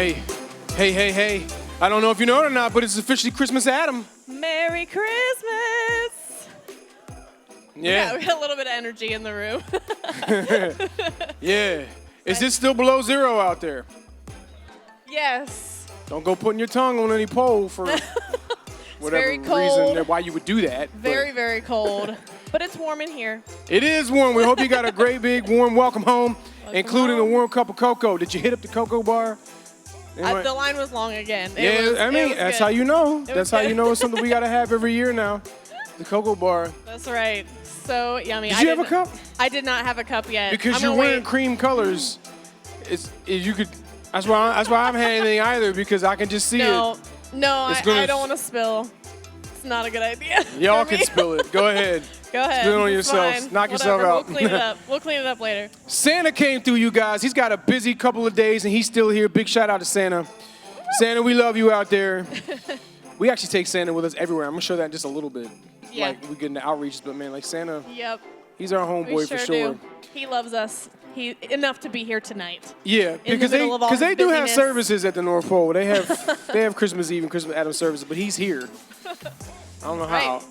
Hey, hey, hey, hey. I don't know if you know it or not, but it's officially Christmas Adam. Merry Christmas. Yeah. We got a little bit of energy in the room. Yeah. Is it still below zero out there? Yes. Don't go putting your tongue on any pole for whatever very cold. reason why you would do that. Very, very cold. But it's warm in here. It is warm. We hope you got a great big warm welcome home, including a warm cup of cocoa. Did you hit up the cocoa bar? Anyway. The line was long again. That's how you know. That's how you know it's something we got to have every year now. The cocoa bar. That's right. So yummy. Did you have a cup? I did not have a cup yet. Because you're wearing cream colors. You could. That's why I haven't had anything either, because I can just see it. No, I don't want to spill. It's not a good idea. Y'all can spill it. Go ahead. Go ahead. Spill it on It's yourselves. fine. Knock Whatever. yourself out. We'll clean it up. We'll clean it up later. Santa came through, you guys. He's got a busy couple of days, and he's still here. Big shout out to Santa. Santa, we love you out there. We actually take Santa with us everywhere. I'm going to show that in just a little bit. Yeah. Like, we get into outreach, but, man, like, Santa, Yep. he's our homeboy for sure. Do. He loves us. Enough to be here tonight. Yeah, because they do have services at the North Pole. They have Christmas Eve and Christmas Adam services, but he's here. I don't know how.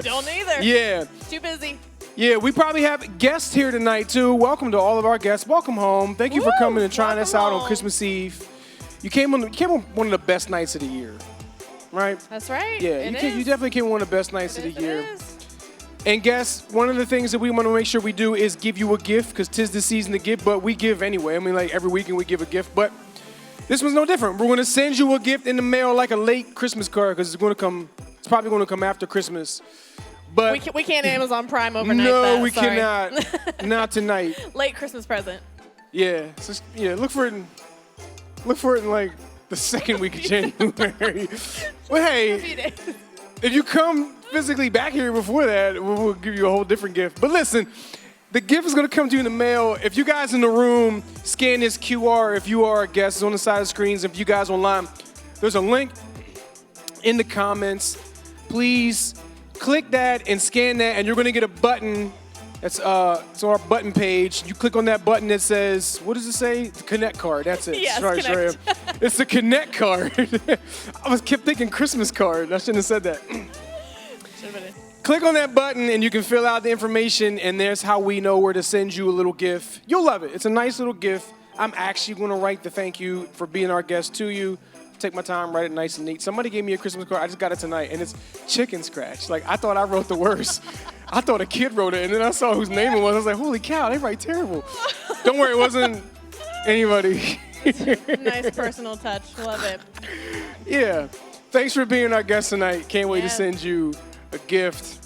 Don't either. Yeah. Too busy. Yeah, we probably have guests here tonight, too. Welcome to all of our guests. Welcome home. Thank you for coming and trying us out on Christmas Eve. You came on one of the best nights of the year, right? That's right. Yeah, you definitely came on one of the best nights of the year. It is. And guess one of the things that we want to make sure we do is give you a gift, because 'tis the season to give, but we give anyway. I mean, like every weekend we give a gift, but this one's no different. We're going to send you a gift in the mail, like a late Christmas card, because it's probably going to come after Christmas. But we can't Amazon Prime overnight. No, that, we sorry. cannot. Not tonight. Late Christmas present. Yeah. So, look for it in like the second week of January. Well, hey, if you come physically back here before that, we'll give you a whole different gift. But listen, the gift is going to come to you in the mail. If you guys in the room, scan this QR. If you are a guest, it's on the side of the screens. If you guys online, there's a link in the comments. Please click that and scan that, and you're going to get a button. That's it's on our button page. You click on that button that says, what does it say? The Connect card. That's it. Yes, Sorry, Connect. it's the Connect card. I kept thinking Christmas card. I shouldn't have said that. Click on that button and you can fill out the information, and there's how we know where to send you a little gift. You'll love it. It's a nice little gift. I'm actually going to write the thank you for being our guest to you. Take my time, write it nice and neat. Somebody gave me a Christmas card. I just got it tonight, and it's chicken scratch. Like, I thought I wrote the worst. I thought a kid wrote it, and then I saw whose name it was. I was like, holy cow, they write terrible. Don't worry, it wasn't anybody. Nice personal touch. Love it. Yeah. Thanks for being our guest tonight. Can't wait to send you a gift.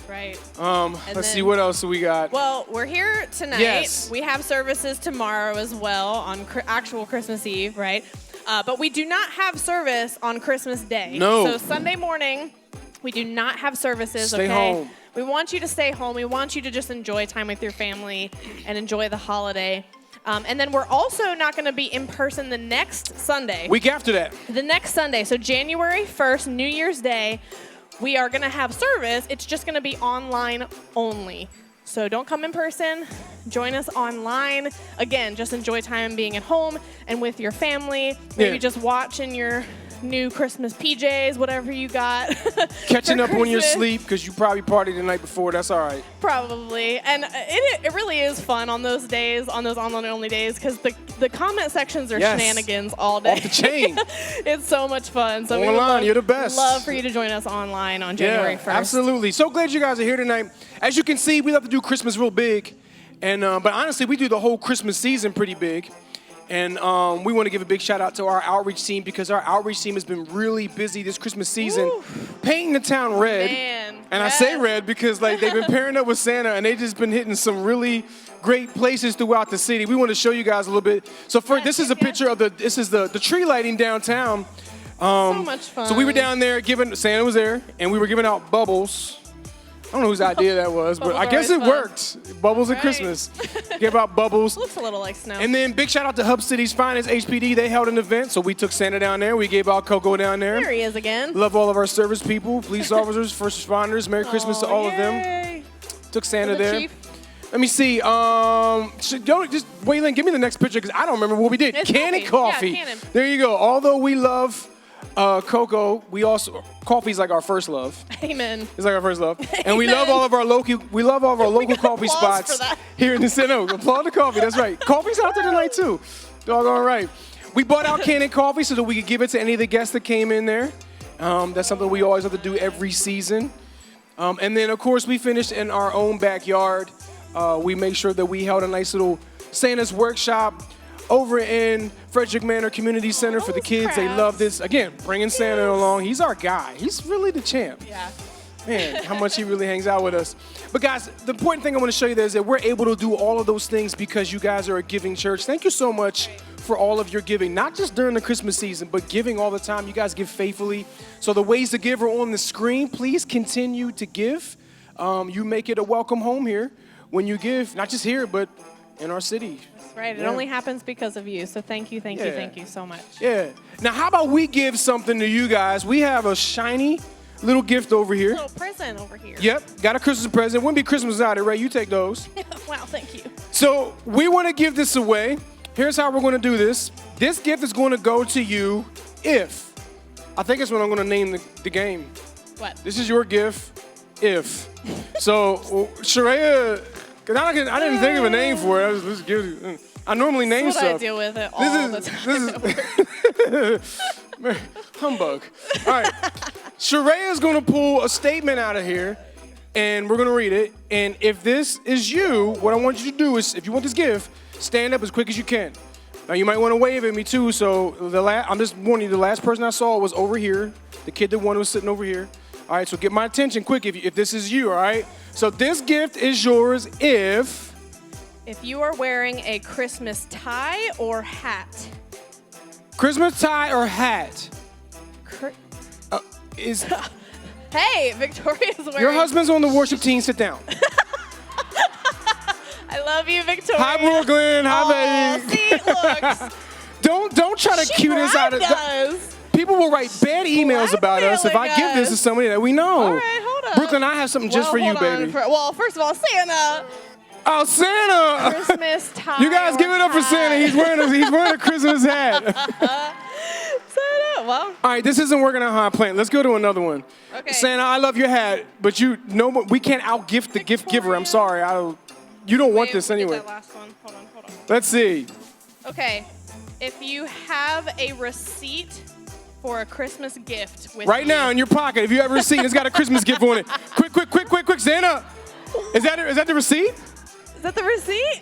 Right. Let's see, what else do we got? Well, we're here tonight. Yes. We have services tomorrow as well on actual Christmas Eve, right? But we do not have service on Christmas Day. No. So Sunday morning, we do not have services. Stay home. We want you to stay home. We want you to just enjoy time with your family and enjoy the holiday. And then we're also not going to be in person the next Sunday. Week after that. The next Sunday. So January 1st, New Year's Day, we are going to have service. It's just going to be online only. So don't come in person. Join us online. Again, just enjoy time being at home and with your family. Maybe just watching your new Christmas PJs, whatever you got. Catching up on your sleep because you probably partied the night before. That's all right. Probably. And it really is fun on those days, on those online-only days, because the comment sections are shenanigans all day. Off the chain. It's so much fun. So online, you're the best. Love for you to join us online on January 1st. Absolutely. So glad you guys are here tonight. As you can see, we love to do Christmas real big. And but honestly, we do the whole Christmas season pretty big. And we want to give a big shout out to our outreach team, because our outreach team has been really busy this Christmas season, painting the town red. And I say red because like they've been pairing up with Santa, and they've just been hitting some really great places throughout the city. We want to show you guys a little bit. So this is a picture of the tree lighting downtown. So much fun. So we were down there Santa was there, and we were giving out bubbles. I don't know whose idea that was, but I guess it worked. Bubbles at Christmas. Give out bubbles. Looks a little like snow. And then big shout out to Hub City's Finest, HPD. They held an event, so we took Santa down there. We gave out cocoa down there. There he is again. Love all of our service people, police officers, first responders. Merry Christmas to all of them. Took Santa there. Chief. Let me see. Just Waylon, give me the next picture because I don't remember what we did. It's Cannon coffee. Yeah, Cannon. There you go. Although we love cocoa, we also coffee's like our first love. Amen. It's like our first love, and we love all of our local. We love all of our local coffee applause spots for that. here in the city. No, applaud the coffee. That's right. Coffee's out there tonight too. Doggone right. We bought out Cannon coffee so that we could give it to any of the guests that came in there. That's something we always have to do every season. And then, of course, we finished in our own backyard. We made sure that we held a nice little Santa's workshop over in Frederick Manor Community Center for the kids. They love this. Again, bringing Santa along. He's our guy. He's really the champ. Yeah. Man, how much he really hangs out with us. But guys, the important thing I want to show you there is that we're able to do all of those things because you guys are a giving church. Thank you so much for all of your giving, not just during the Christmas season, but giving all the time. You guys give faithfully. So the ways to give are on the screen. Please continue to give. You make it a welcome home here when you give, not just here, but in our city. That's right. It Yeah. only happens because of you. So thank you so much. Yeah. Now, how about we give something to you guys? We have a shiny little gift over here. Little present over here. Yep, got a Christmas present. Wouldn't be Christmas without it, Ray. You take those. Wow, thank you. So we want to give this away. Here's how we're going to do this. This gift is going to go to you if, I think it's what I'm going to name the game. What? This is your gift, if. So, Sharia, because I didn't think of a name for it. I was just give you. I normally name That's what stuff. I deal with it all the time. This is humbug. All right. Sharia is going to pull a statement out of here, and we're going to read it. And if this is you, what I want you to do is, if you want this gift, stand up as quick as you can. Now, you might want to wave at me, too. So I'm just warning you, the last person I saw was over here. The kid that won was sitting over here. All right, so get my attention quick if this is you, all right? So this gift is yours if you are wearing a Christmas tie or hat. Christmas tie or hat is... Hey, Victoria's wearing... Your husband's on the worship team. Sit down. I love you, Victoria. Hi, Brooklyn. Hi, baby. See, looks. Don't try to cue this out of... Does. People will write bad emails about us if I give this to somebody that we know. All right, hold up. Brooklyn, I have something just for you, hold on. baby. Well, first of all, Santa. Oh, Santa! Christmas tie. You guys give it up for Santa. He's wearing a Christmas hat. Santa. Well. All right, this isn't working out how I planned. Let's go to another one. Okay. Santa, I love your hat, but we can't outgift the gift giver. I'm sorry. You don't want this anyway. That last one. Hold on. Let's see. Okay. If you have a receipt for a Christmas gift with Right now in your pocket, if you have a receipt, it's got a Christmas gift on it. Quick, Santa. Is that the receipt? Is that the receipt?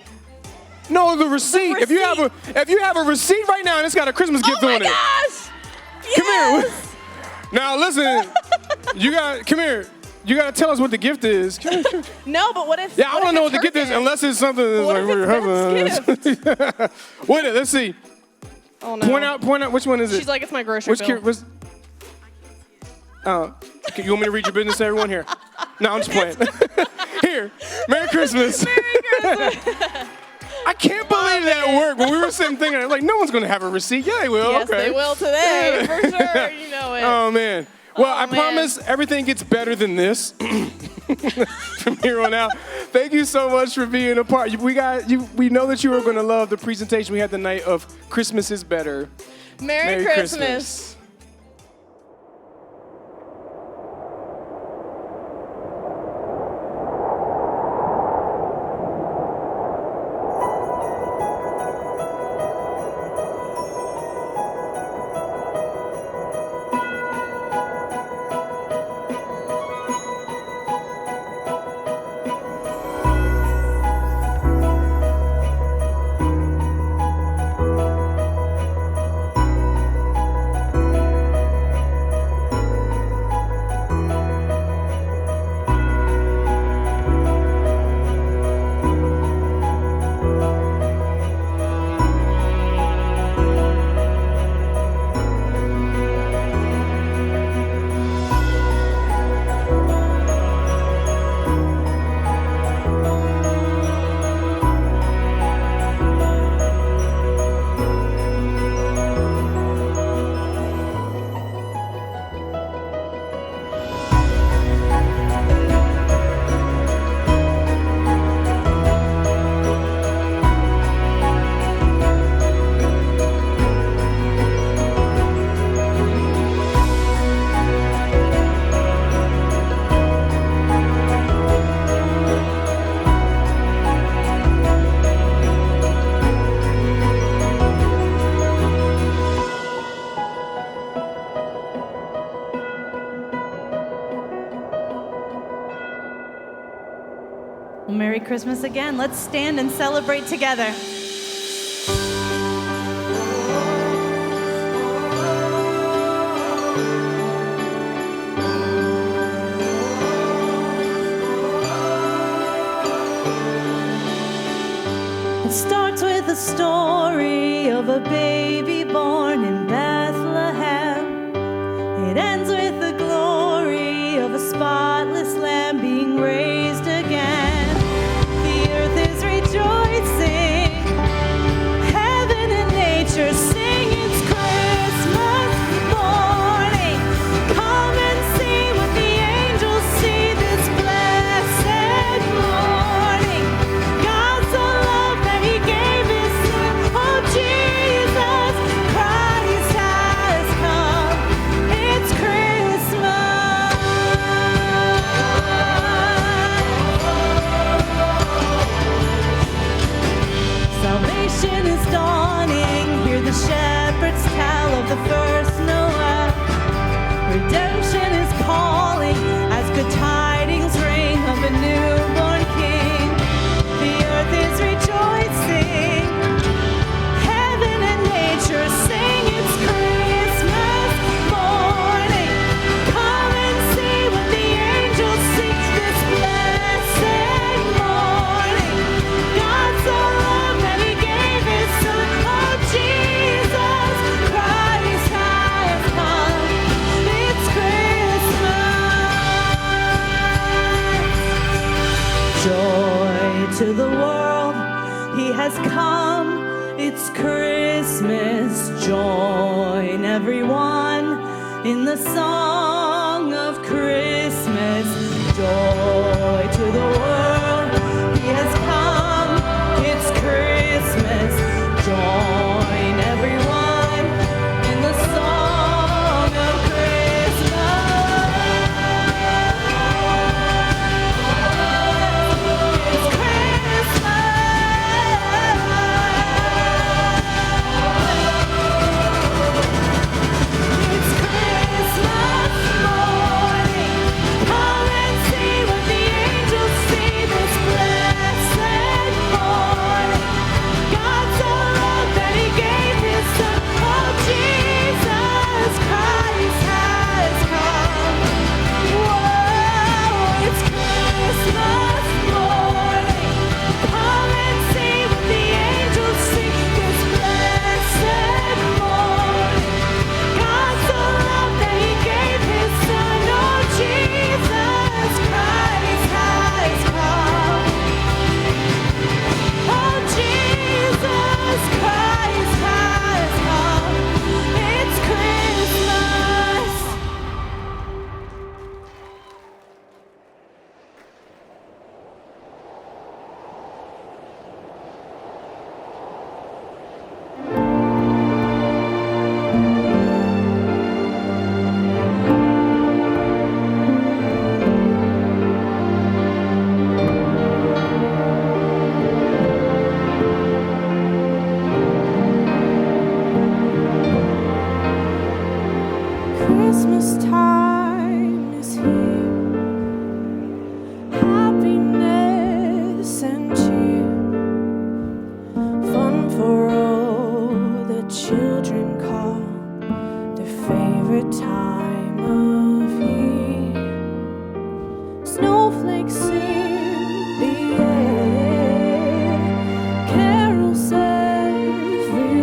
No, the receipt. The If you have a receipt right now and it's got a Christmas gift on it. Oh my gosh! Come Yes! here. Now listen, come here. You gotta tell us what the gift is. Come here. No, but what if? Yeah, I want to know what the gift is, unless it's something that's What like if for your it's husband. Beth's Wait, let's see. Oh no. Point out. Which one is it? She's like, it's my grocery bill. Okay, you want me to read your business to everyone here? No, I'm just playing. Here, Merry Christmas. Merry Christmas. I can't believe that worked. When we were sitting thinking, like, no one's going to have a receipt. Yeah, they will. Yes, okay. they will today, for sure. You know it. Oh, man. Well, I man. promise everything gets better than this from here on out. Thank you so much for being a part. We know that you are going to love the presentation we had the night of Christmas is Better. Merry Christmas. Merry Christmas again. Let's stand and celebrate together. It starts with the story of a baby born in Bethlehem. It ends with the glory of a spotless lamb being raised again. The earth is rejoicing, heaven and nature sing it's Christmas morning. Come and see what the angels see this blessed morning. God so loved that he gave his son, oh Jesus Christ has come. It's Christmas. Salvation is dawning, hear the shepherds tell of the first Noel. Redemption is calling as good tidings ring of a newborn king. The earth is rejoicing, heaven and nature sing it's Christmas morning. Come and see what the angels sing this blessed morning. God so loved that he gave his son, oh Jesus Christ has come. It's Christmas. Joy to the world, he has come. It's Christmas. Join everyone in the song of Christmas. Joy to the world, he has come. It's Christmas. Join everyone in the song of Christmas. It's Christmas. It's Christmas morning. Come and see what the angels see this blessed morning. God so loved that he gave his son, oh Jesus Christ has come. Whoa, it's Christmas morning. Come and see what the angels sing this blessed morning. God so loved that he gave his son, oh Jesus Christ has come. Oh Jesus Christ has come. It's Christmas. Christmas time is here, happiness and cheer, fun for all the children call their favorite time of year. Snowflakes in the air, carols everywhere.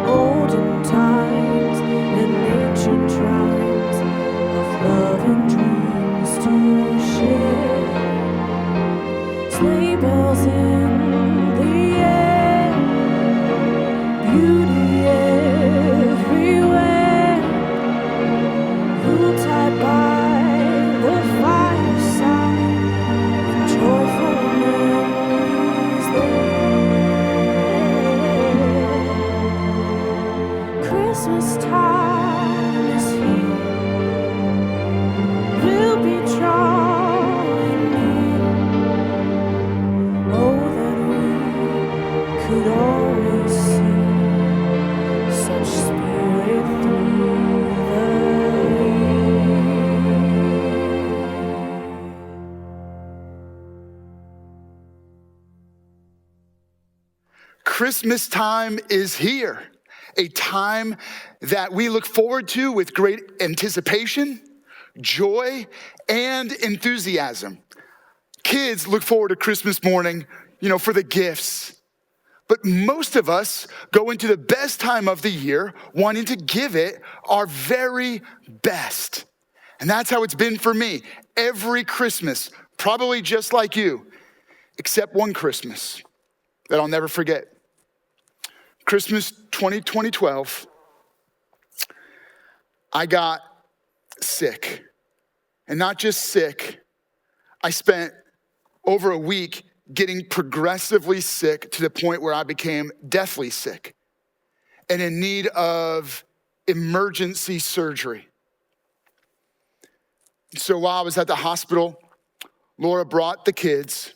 Olden times and ancient rhymes of love and dreams to share. Sleigh bells in the air, beauty everywhere. Yuletide by the fireside, joyful memories there. Christmas time is here. We'll be drawing near. Oh, that we could always see such spirit through the year. Christmas time is here, a time that we look forward to with great anticipation, joy, and enthusiasm. Kids look forward to Christmas morning, for the gifts. But most of us go into the best time of the year wanting to give it our very best. And that's how it's been for me every Christmas, probably just like you, except one Christmas that I'll never forget. Christmas 2012, I got sick. And not just sick, I spent over a week getting progressively sick to the point where I became deathly sick and in need of emergency surgery. So while I was at the hospital, Laura brought the kids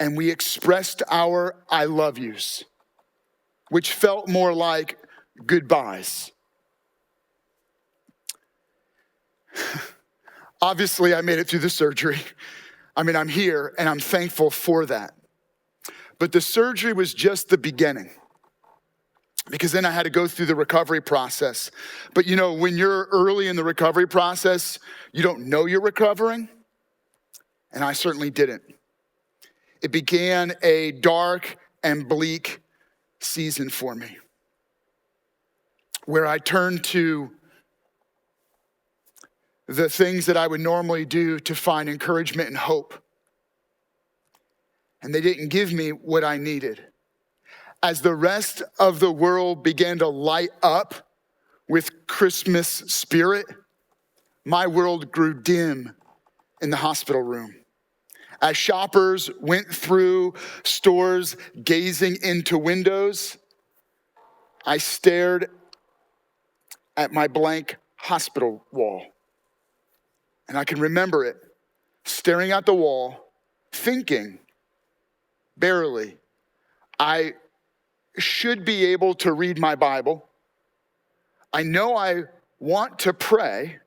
and we expressed our I love yous, which felt more like goodbyes. Obviously, I made it through the surgery. I'm here and I'm thankful for that. But the surgery was just the beginning, because then I had to go through the recovery process. But when you're early in the recovery process, you don't know you're recovering. And I certainly didn't. It began a dark and bleak season for me, where I turned to the things that I would normally do to find encouragement and hope. And they didn't give me what I needed. As the rest of the world began to light up with Christmas spirit, my world grew dim in the hospital room. As shoppers went through stores gazing into windows, I stared at my blank hospital wall. And I can remember it, staring at the wall, thinking, barely, I should be able to read my Bible. I know I want to pray,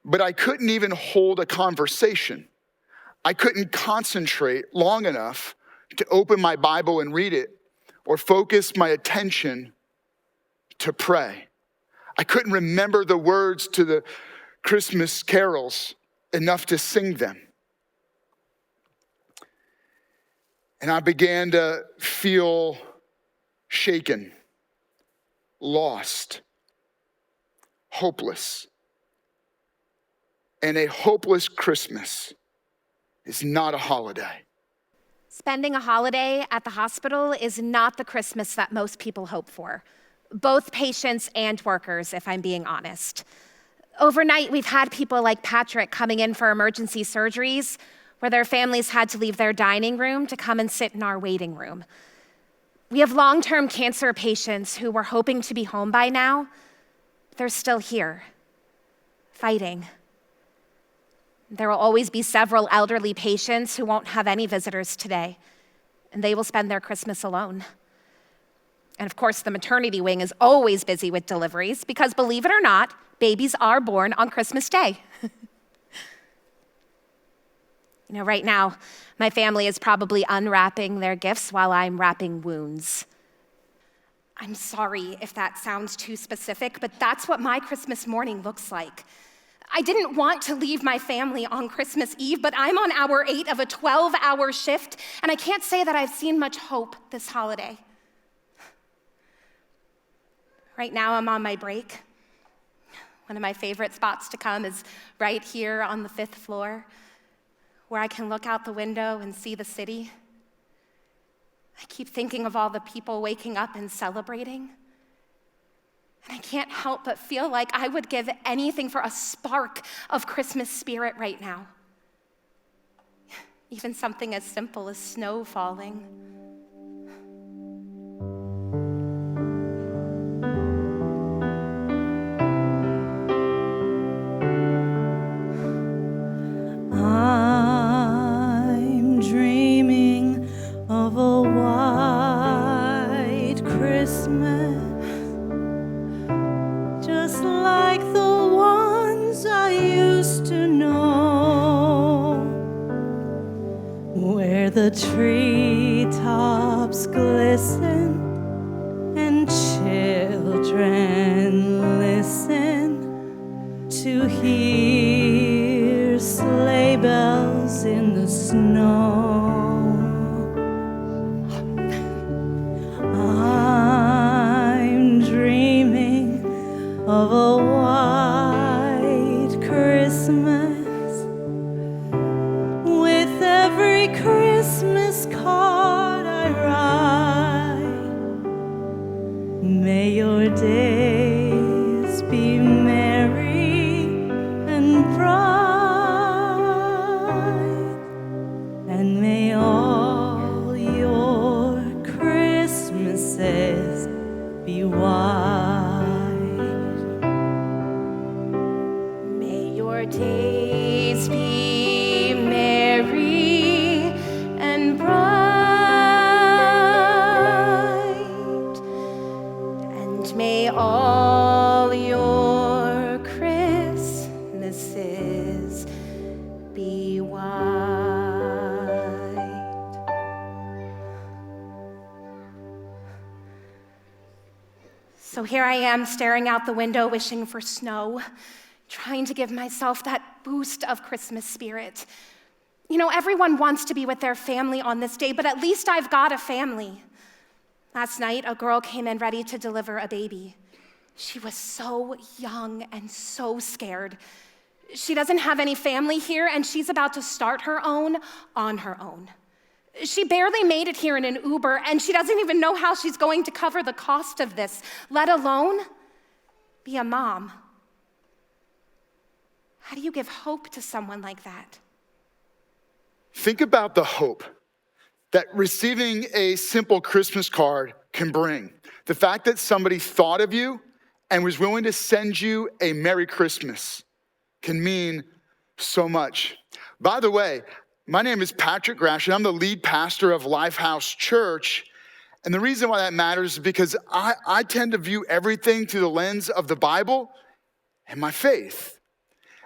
but I couldn't even hold a conversation. I couldn't concentrate long enough to open my Bible and read it or focus my attention to pray. I couldn't remember the words to the Christmas carols enough to sing them. And I began to feel shaken, lost, hopeless. And a hopeless Christmas is not a holiday. Spending a holiday at the hospital is not the Christmas that most people hope for. Both patients and workers, if I'm being honest. Overnight, we've had people like Patrick coming in for emergency surgeries where their families had to leave their dining room to come and sit in our waiting room. We have long-term cancer patients who were hoping to be home by now. They're still here, fighting. There will always be several elderly patients who won't have any visitors today, and they will spend their Christmas alone. And of course, the maternity wing is always busy with deliveries because, believe it or not, babies are born on Christmas Day. Right now, my family is probably unwrapping their gifts while I'm wrapping wounds. I'm sorry if that sounds too specific, but that's what my Christmas morning looks like. I didn't want to leave my family on Christmas Eve, but I'm on hour 8 of a 12-hour shift, and I can't say that I've seen much hope this holiday. Right now, I'm on my break. One of my favorite spots to come is right here on the 5th floor, where I can look out the window and see the city. I keep thinking of all the people waking up and celebrating. And I can't help but feel like I would give anything for a spark of Christmas spirit right now. Even something as simple as snow falling. I'm dreaming of a white Christmas, just like the ones I used to know, where the tree treetops glisten and children listen to hear sleigh bells in the snow. I'm dreaming of a white Christmas with every Christmas card I write. May your days be merry and bright, and may all your Christmases be white. May your days be merry and bright, and may all your Christmases be white. So here I am staring out the window, wishing for snow, trying to give myself that boost of Christmas spirit. You know, everyone wants to be with their family on this day, but at least I've got a family. Last night, a girl came in ready to deliver a baby. She was so young and so scared. She doesn't have any family here, and she's about to start her own on her own. She barely made it here in an Uber, and she doesn't even know how she's going to cover the cost of this, let alone be a mom. How do you give hope to someone like that? Think about the hope that receiving a simple Christmas card can bring. The fact that somebody thought of you and was willing to send you a Merry Christmas can mean so much. By the way, my name is Patrick Grash, and I'm the lead pastor of Lifehouse Church. And the reason why that matters is because I tend to view everything through the lens of the Bible and my faith.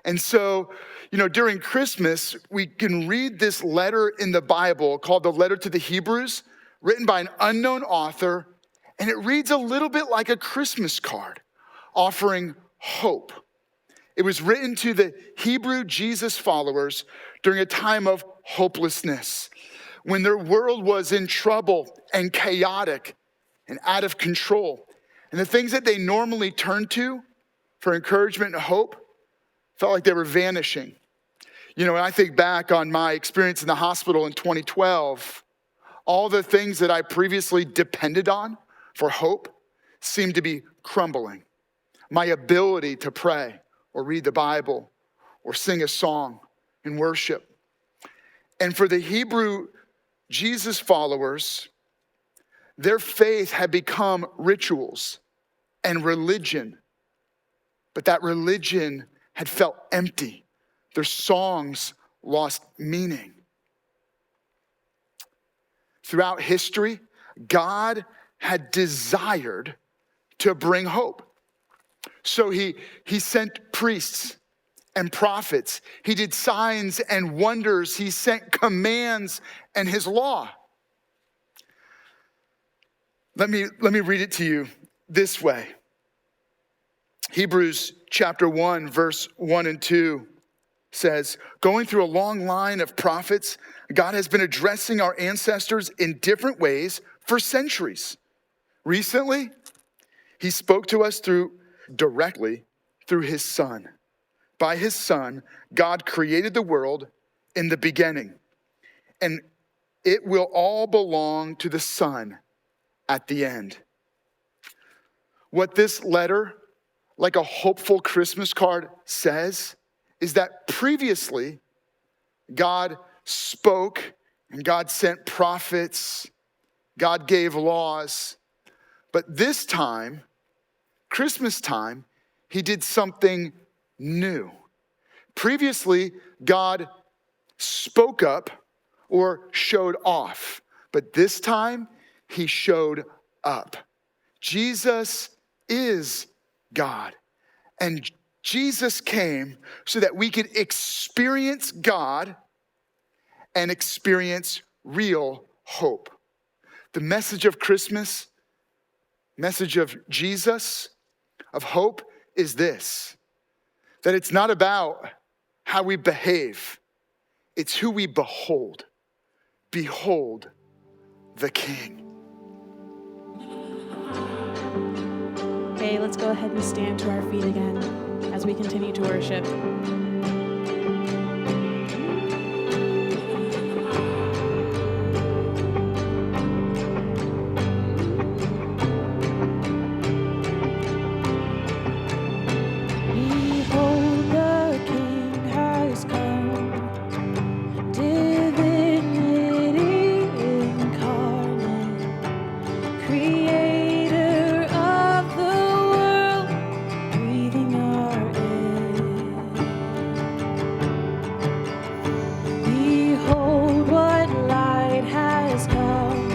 And so, during Christmas, we can read this letter in the Bible called the Letter to the Hebrews, written by an unknown author, and it reads a little bit like a Christmas card, offering hope. It was written to the Hebrew Jesus followers during a time of hopelessness, when their world was in trouble and chaotic and out of control. And the things that they normally turned to for encouragement and hope felt like they were vanishing. When I think back on my experience in the hospital in 2012, all the things that I previously depended on for hope seemed to be crumbling. My ability to pray or read the Bible or sing a song in worship. And for the Hebrew Jesus followers, their faith had become rituals and religion, but that religion had felt empty. Their songs lost meaning. Throughout history, God had desired to bring hope. So he sent priests and prophets. He did signs and wonders. He sent commands and his law. Let me read it to you this way. Hebrews chapter 1, verse 1 and 2 says, going through a long line of prophets, God has been addressing our ancestors in different ways for centuries. Recently, he spoke to us directly through his Son. By his Son, God created the world in the beginning, and it will all belong to the Son at the end. What this letter, like a hopeful Christmas card, says is that previously God spoke and God sent prophets, God gave laws, but this time, Christmas time, he did something new. Previously, God spoke up or showed off, but this time he showed up. Jesus is God, and Jesus came so that we could experience God and experience real hope. The message of Christmas, message of Jesus, of hope is this, that it's not about how we behave, it's who we behold. Behold the King. Okay, let's go ahead and stand to our feet again as we continue to worship. Behold, the King has come, divinity incarnate, creator of the world, breathing our air. Behold, what light has come,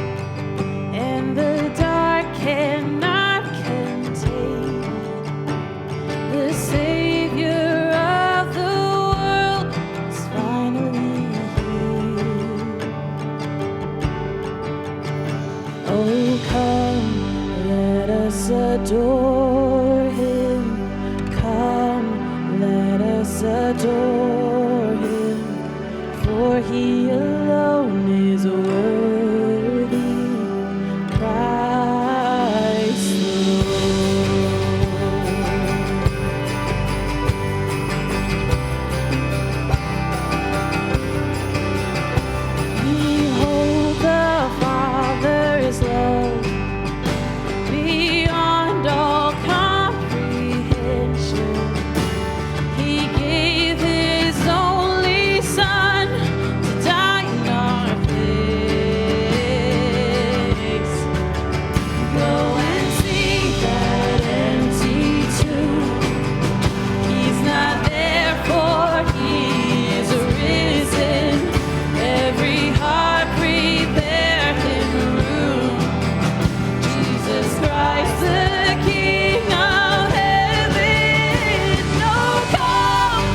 and the dark cannot contain it. The Savior of the world is finally here. Oh, come, let us adore Him. Come, let us adore Him. For He alone is worthy. Christ the Behold the Father's love beyond all comprehension. He gave His only Son to die in our place. Go and see that empty tomb. He's not there, for He is risen. Every heart prepare Him room. Jesus Christ, the King of heaven. Oh, come,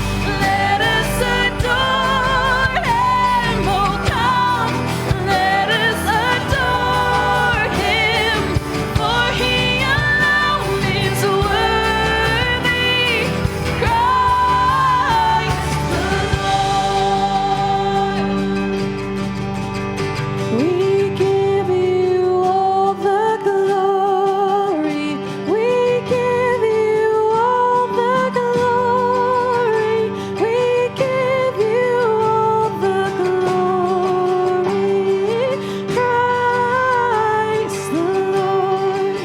let us adore Him. Oh, come, let us adore Him. For He alone is worthy. Christ the Lord. We give You all the glory. We give You all the glory. We give You all the glory. Christ the Lord.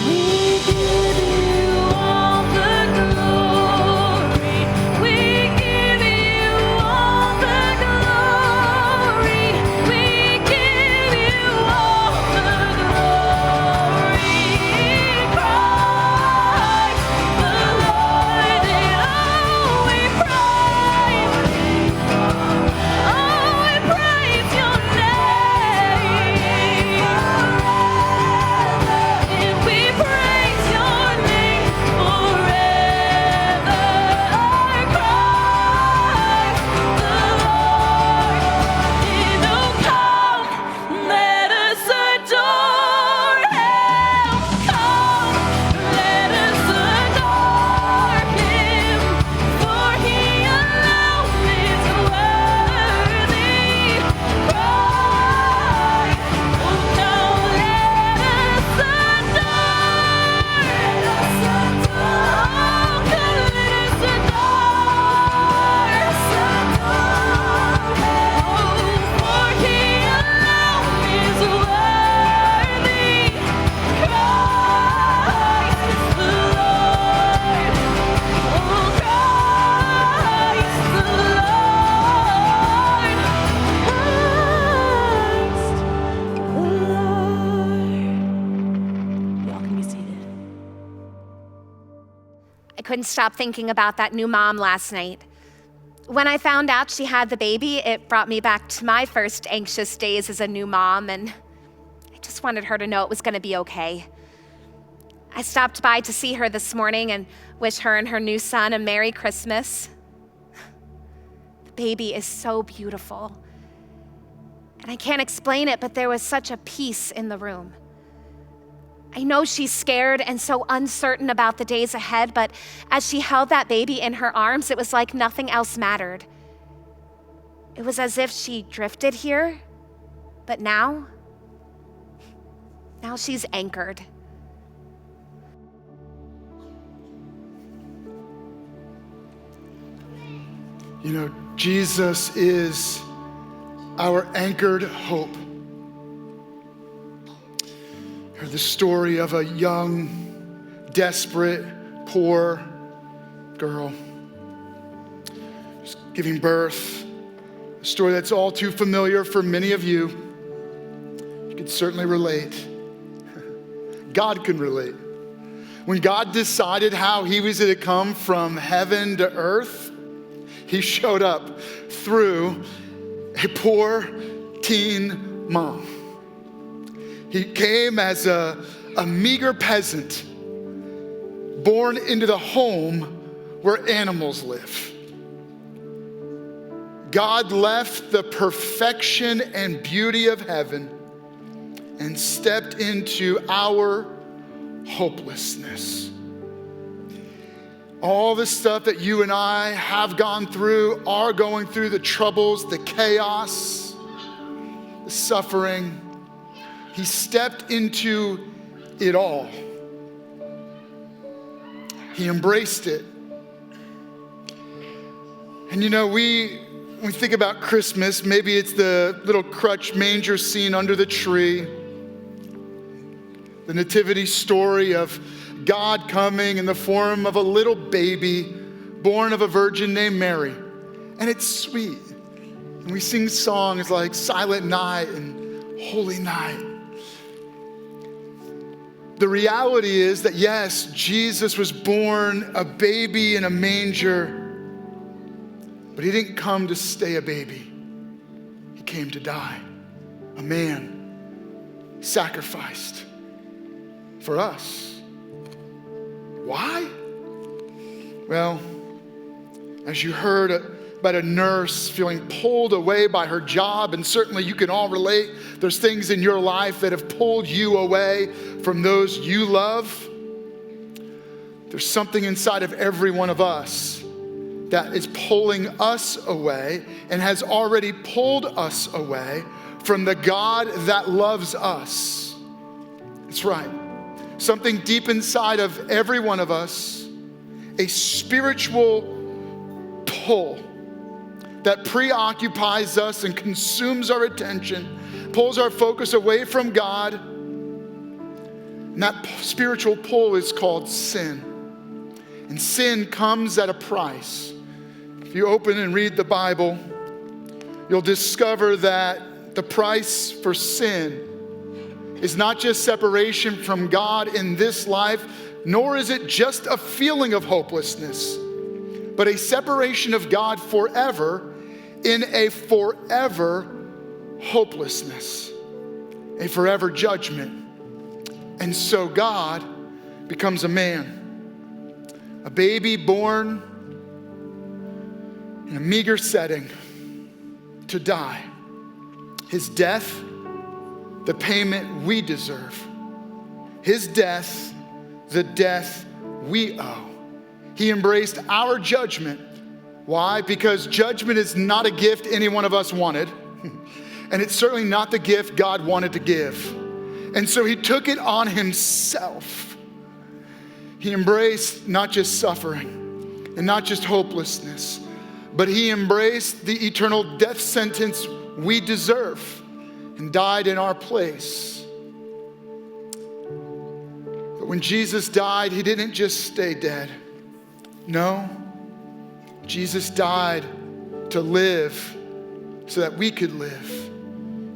We give You all the glory. We give You all the glory. We give You all the glory. Christ the Lord. Oh, we praise. Oh, we praise Your name. And we praise Your name forever. Christ the Lord. And oh, come, let us adore Him. Come, let us adore Him. For He alone is worthy. Christ, oh, now let us adore. Oh, come, let us adore. For He alone is worthy. Christ the Lord. Oh, Christ the Lord. Christ the Lord. Y'all can be seated. I couldn't stop thinking about that new mom last night. When I found out she had the baby, it brought me back to my first anxious days as a new mom, and I just wanted her to know it was going to be okay. I stopped by to see her this morning and wish her and her new son a Merry Christmas. The baby is so beautiful. And I can't explain it, but there was such a peace in the room. I know she's scared and so uncertain about the days ahead, but as she held that baby in her arms, it was like nothing else mattered. It was as if she drifted here, but now she's anchored. You know, Jesus is our anchored hope. Heard the story of a young, desperate, poor girl just giving birth. A story that's all too familiar for many of you. You could certainly relate. God can relate. When God decided how he was going to come from heaven to earth, he showed up through a poor teen mom. He came as a meager peasant, born into the home where animals live. God left the perfection and beauty of heaven and stepped into our hopelessness. All the stuff that you and I have gone through, are going through, the troubles, the chaos, the suffering. He stepped into it all. He embraced it. And you know, when we think about Christmas, maybe it's the little crutch manger scene under the tree, the nativity story of God coming in the form of a little baby born of a virgin named Mary. And it's sweet. And we sing songs like Silent Night and Holy Night. The reality is that yes, Jesus was born a baby in a manger, but he didn't come to stay a baby. He came to die. A man sacrificed for us. Why? Well, as you heard about a nurse feeling pulled away by her job, and certainly you can all relate, there's things in your life that have pulled you away from those you love. There's something inside of every one of us that is pulling us away and has already pulled us away from the God that loves us. That's right. Something deep inside of every one of us, a spiritual pull that preoccupies us and consumes our attention, pulls our focus away from God. And that spiritual pull is called sin. And sin comes at a price. If you open and read the Bible, you'll discover that the price for sin is not just separation from God in this life, nor is it just a feeling of hopelessness, but a separation of God forever in a forever hopelessness, a forever judgment. And so God becomes a man, a baby born in a meager setting to die. His death, the payment we deserve. His death, the death we owe. He embraced our judgment. Why? Because judgment is not a gift any one of us wanted. And it's certainly not the gift God wanted to give. And so he took it on himself. He embraced not just suffering and not just hopelessness, but he embraced the eternal death sentence we deserve and died in our place. But when Jesus died, he didn't just stay dead. No, Jesus died to live so that we could live.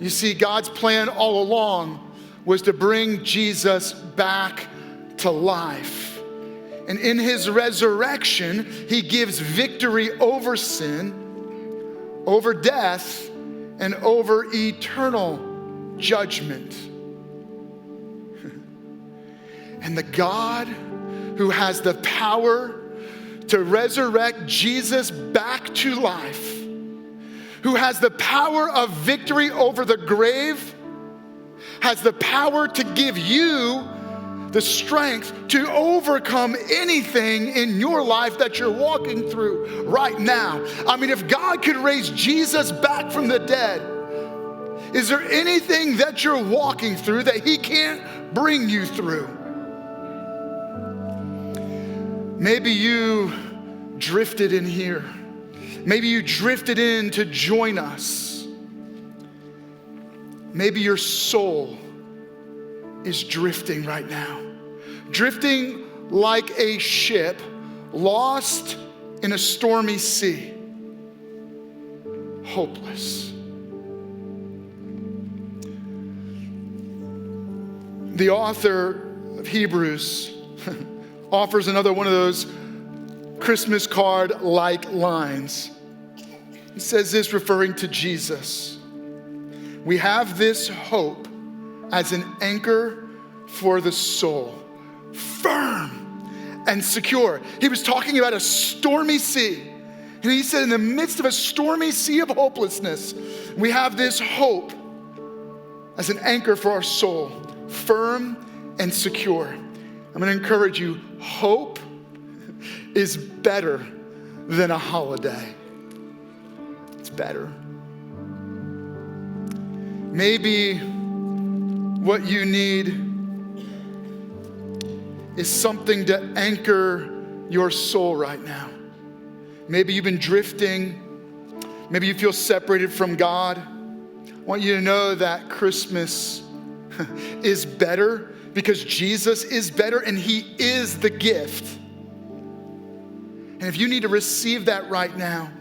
You see, God's plan all along was to bring Jesus back to life. And in his resurrection, he gives victory over sin, over death, and over eternal judgment. And the God who has the power to resurrect Jesus back to life, who has the power of victory over the grave, has the power to give you the strength to overcome anything in your life that you're walking through right now. I mean, if God could raise Jesus back from the dead, is there anything that you're walking through that he can't bring you through? Maybe you drifted in here. Maybe you drifted in to join us. Maybe your soul is drifting right now. Drifting like a ship lost in a stormy sea. Hopeless. The author of Hebrews offers another one of those Christmas card-like lines. He says this, referring to Jesus: we have this hope as an anchor for the soul, firm and secure. He was talking about a stormy sea. And he said, in the midst of a stormy sea of hopelessness, we have this hope as an anchor for our soul, firm and secure. I'm going to encourage you, hope is better than a holiday. It's better. Maybe what you need is something to anchor your soul right now. Maybe you've been drifting. Maybe you feel separated from God. I want you to know that Christmas is better because Jesus is better and he is the gift. And if you need to receive that right now,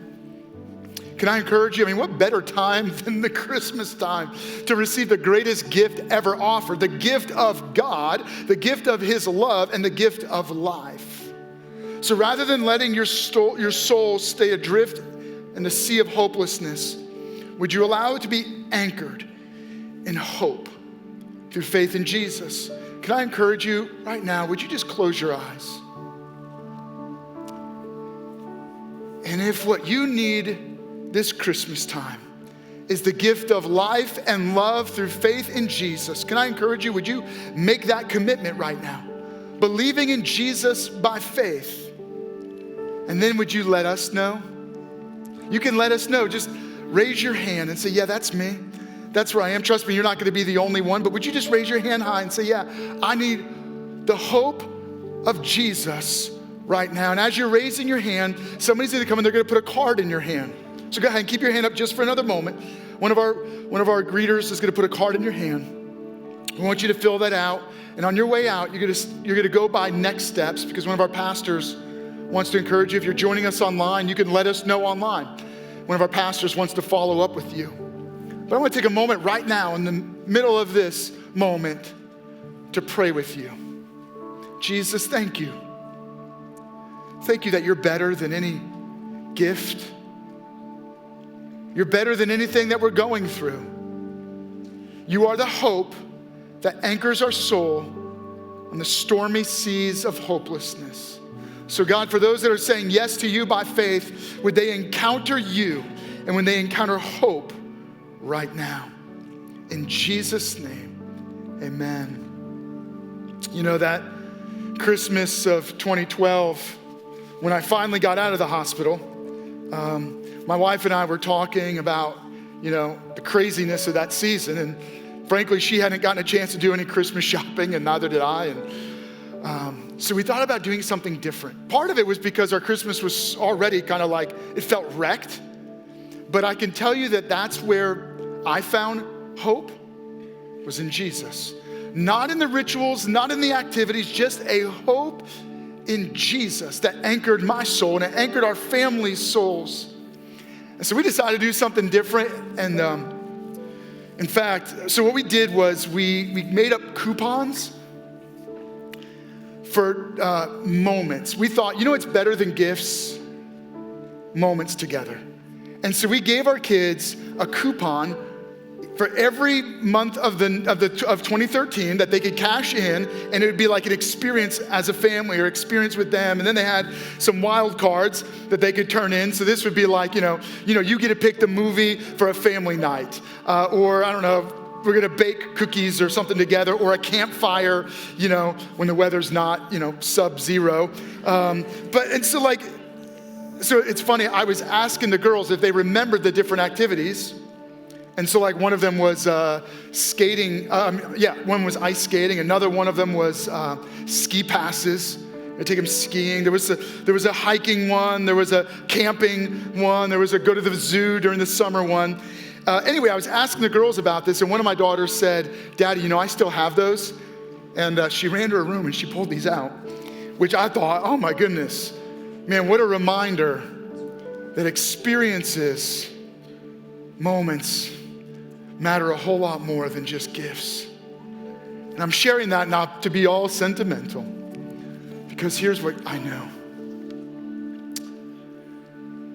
can I encourage you? I mean, what better time than the Christmas time to receive the greatest gift ever offered, the gift of God, the gift of his love, and the gift of life. So rather than letting your soul stay adrift in the sea of hopelessness, would you allow it to be anchored in hope through faith in Jesus? Can I encourage you right now, would you just close your eyes? And if what you need this Christmas time is the gift of life and love through faith in Jesus, can I encourage you, would you make that commitment right now? Believing in Jesus by faith. And then would you let us know? You can let us know. Just raise your hand and say, yeah, that's me. That's where I am. Trust me, you're not going to be the only one, but would you just raise your hand high and say, yeah, I need the hope of Jesus right now. And as you're raising your hand, somebody's going to come and they're going to put a card in your hand. So go ahead and keep your hand up just for another moment. One of our greeters is going to put a card in your hand. We want you to fill that out. And on your way out, you're going to go by next steps, because one of our pastors wants to encourage you. If you're joining us online, you can let us know online. One of our pastors wants to follow up with you. But I want to take a moment right now in the middle of this moment to pray with you. Jesus, thank you. Thank you that you're better than any gift. You're better than anything that we're going through. You are the hope that anchors our soul on the stormy seas of hopelessness. So God, for those that are saying yes to you by faith, would they encounter you and when they encounter hope right now? In Jesus' name, amen. You know, that Christmas of 2012, when I finally got out of the hospital, my wife and I were talking about, the craziness of that season. And frankly, she hadn't gotten a chance to do any Christmas shopping, and neither did I. And so we thought about doing something different. Part of it was because our Christmas was already kind of like, it felt wrecked. But I can tell you that that's where I found hope, was in Jesus. Not in the rituals, not in the activities, just a hope in Jesus that anchored my soul and it anchored our family's souls. And so we decided to do something different. And in fact, so what we did was we made up coupons for moments. We thought, it's better than gifts? Moments together. And so we gave our kids a coupon for every month of 2013 that they could cash in, and it would be like an experience as a family or experience with them. And then they had some wild cards that they could turn in. So this would be like, you get to pick the movie for a family night, or I don't know, we're gonna bake cookies or something together, or a campfire, when the weather's not, sub-zero. So it's funny, I was asking the girls if they remembered the different activities. And so like one of them was skating, one was ice skating. Another one of them was ski passes. They take them skiing. There was a hiking one. There was a camping one. There was a go to the zoo during the summer one. Anyway, I was asking the girls about this, and one of my daughters said, Daddy, I still have those. And she ran to her room and she pulled these out, which I thought, oh my goodness, man, what a reminder that experiences, moments matter a whole lot more than just gifts. And I'm sharing that not to be all sentimental, because here's what I know.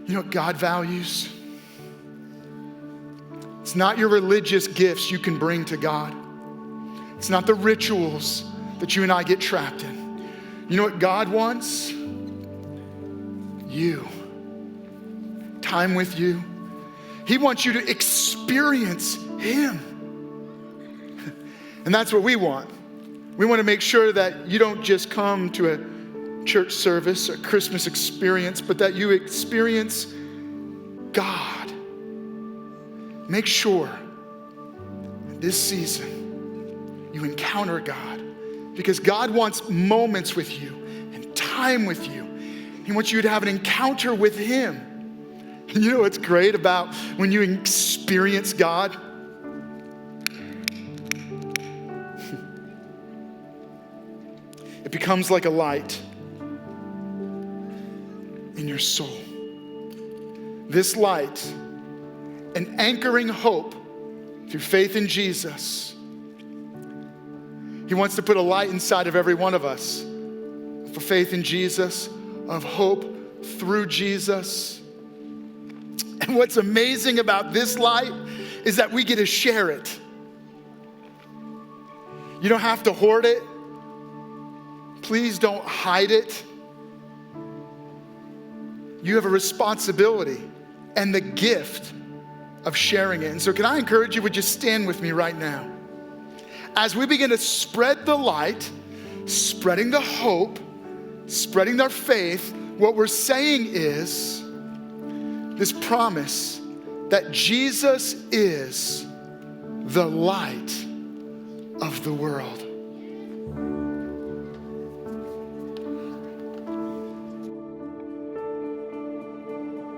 You know what God values? It's not your religious gifts you can bring to God. It's not the rituals that you and I get trapped in. You know what God wants? You. Time with you. He wants you to experience Him. And that's what we want. We want to make sure that you don't just come to a church service, a Christmas experience, but that you experience God. Make sure that this season you encounter God, because God wants moments with you and time with you. He wants you to have an encounter with Him. And you know what's great about when you experience God? It becomes like a light in your soul. This light, an anchoring hope through faith in Jesus. He wants to put a light inside of every one of us for faith in Jesus, of hope through Jesus. And what's amazing about this light is that we get to share it. You don't have to hoard it. Please don't hide it. You have a responsibility and the gift of sharing it. And so can I encourage you, would you stand with me right now? As we begin to spread the light, spreading the hope, spreading our faith, what we're saying is this promise that Jesus is the light of the world.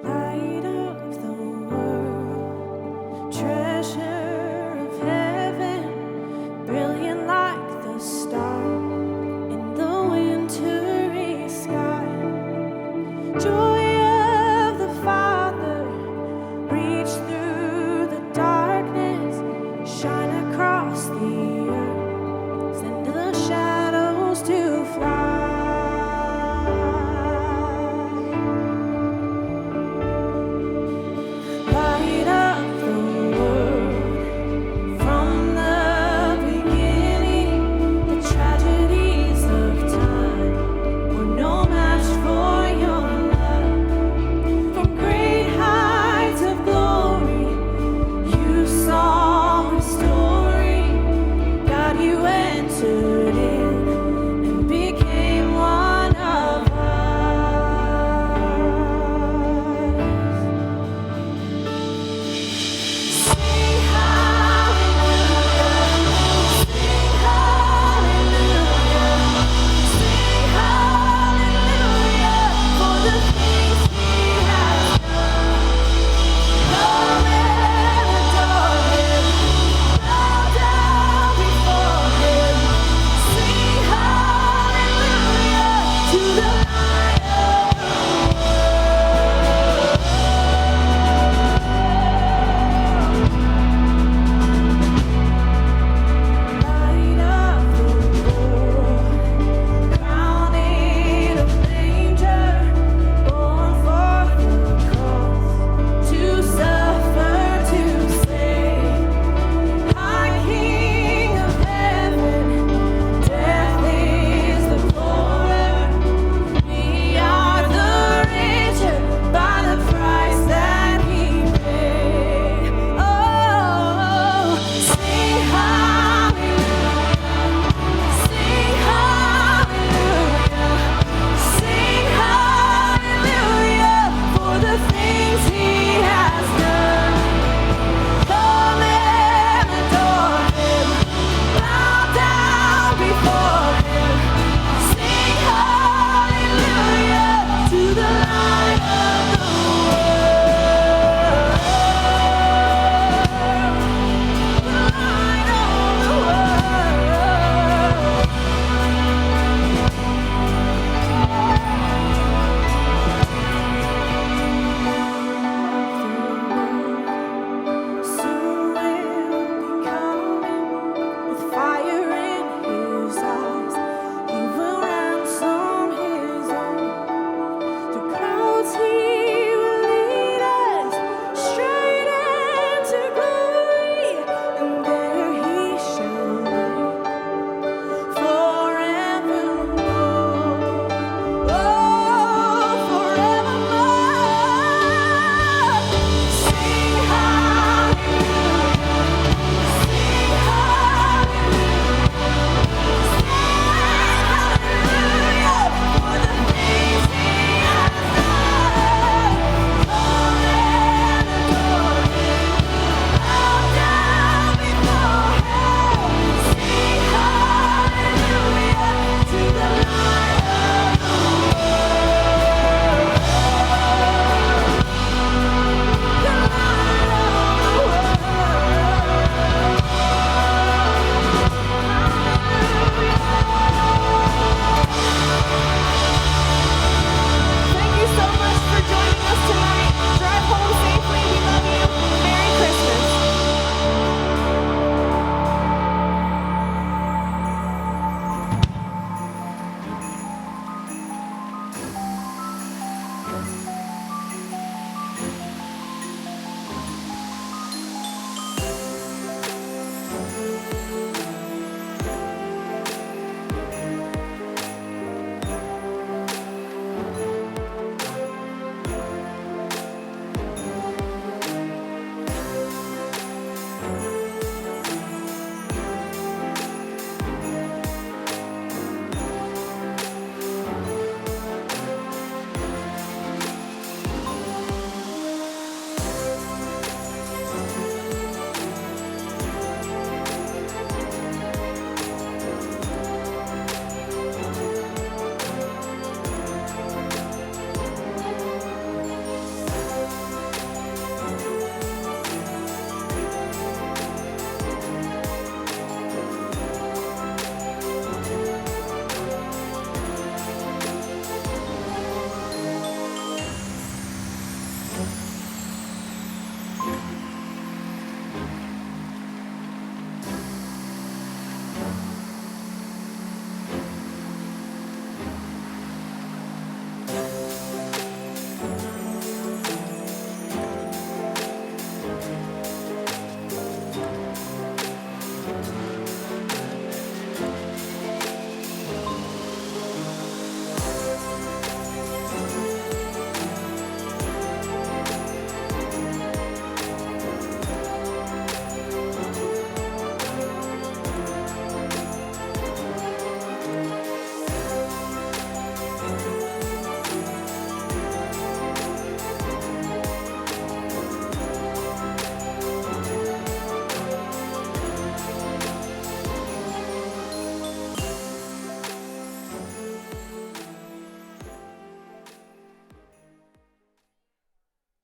Light of the world, treasure of heaven, brilliant like the star in the wintry sky. Joy of the Father, reach through the darkness, shine across the earth, send the shadows to fly. Light of the world, from the beginning, the tragedies of time were no match for your love. From great heights of glory, you saw her story. God, you entered in and became one of us. Sing hallelujah, sing hallelujah, sing hallelujah for the things He has done. Come and adore Him, bow down before Him. Sing hallelujah to the